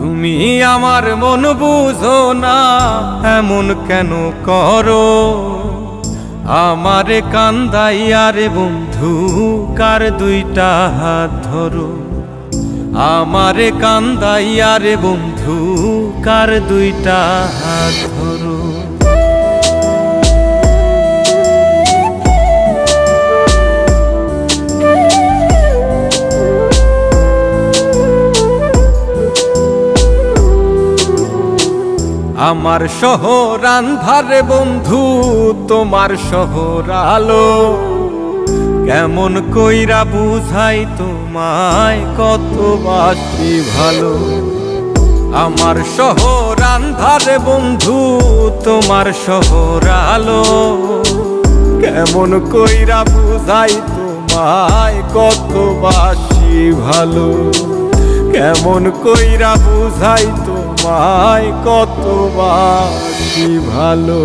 তুমি আমার মন বুঝো না, এমন কেন করো? আমারে কান্দাইয়া রে বন্ধু, কার দুইটা হাত ধরো। আমারে কান্দাইয়া রে বন্ধু, কার দুইটা হাত ধরো। আমার শহর আন্ধারে বন্ধু, তোমার শহর আলো। কেমন কইরা বুঝাই তোমায়, কত বাসি ভালো। আমার শহর আন্ধারে বন্ধু, তোমার শহর আলো। কেমন কইরা বুঝাই তোমায়, কত বাসি ভালো। কেমন কইরা বুঝাই তোমায়, কত বাসি ভালো।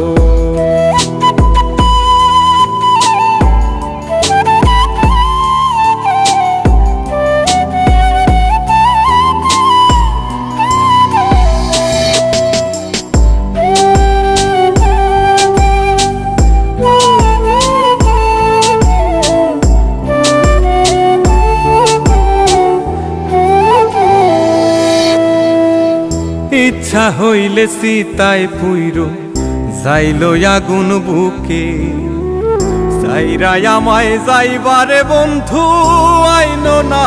ইচ্ছা হইলে সীতায় পুইরো যাইলো আগুন বুকে। সাইরাই আমায় যাইবারে বন্ধু, আইনো না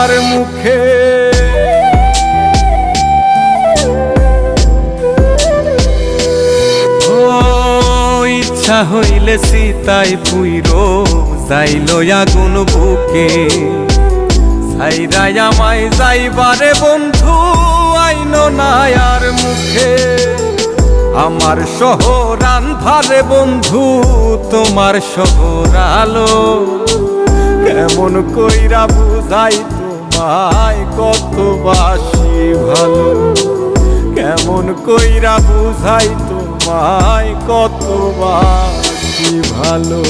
আর মুখে। ও ইচ্ছা হইলে সীতায় পুইরো যাইলো আগুন বুকে। সাইরাই আমায় যাইবারে বন্ধু, আইনো না আর মুখে। আমার শহর আন্ধারে বন্ধু, তোমার শহর আলো। কেমন কইরা বুঝাই তোমায়, কত বাসি ভালো। কেমন কইরা বুঝাই তোমায়, কত বাসি ভালো।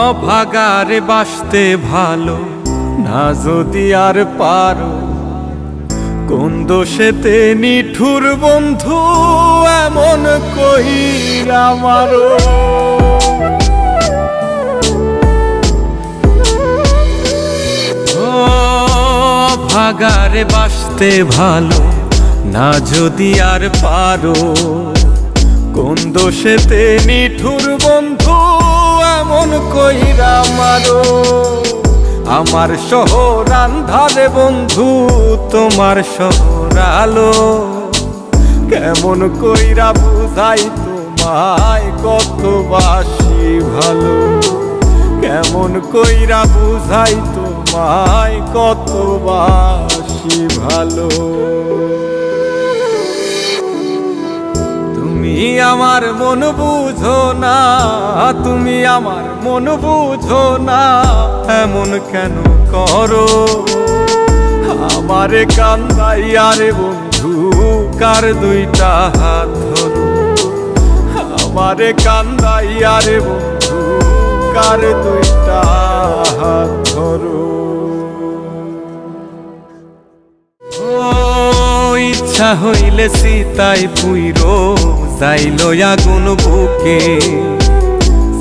অভাগারে বাসতে ভালো না যদি আর পারো। কোন দোষেতে নিঠুর বন্ধু, এমন কইরা মারো। অভাগারে বাসতে ভালো না যদি আর পারো। কোন দোষেতে নিঠুর বন্ধু, এমন কইরা মারো। আমার শহর আন্ধারে বন্ধু, তোমার শহর আলো। কেমন কইরা বুঝাই তোমায়, কত বাসি ভালো। কেমন কইরা বুঝাই তোমায়, কত বাসি ভালো। তুমি আমার মন বুঝো না, তুমি আমার মন বুঝো না, এমন কেন করো? আমারে কান্দাইয়া রে বন্ধু, কার দুইটা হাত ধরো। আমারে কান্দাইয়া রে বন্ধু, কার দুইটা হাত ধরো। ইচ্ছা হইলে সীতায় পুইরো যাইলো আগুন বুকে।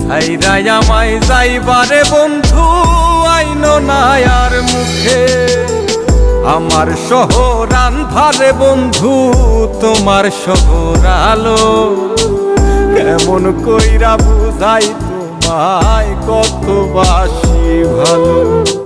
সাইরাই আমায় যাইবারে বন্ধু, আইনো না আর মুখে। আমার শহর আন্ধারে বন্ধু, তোমার শহর আলো। কেমন কইরা বুঝাই তোমায়, কত বাসি ভালো।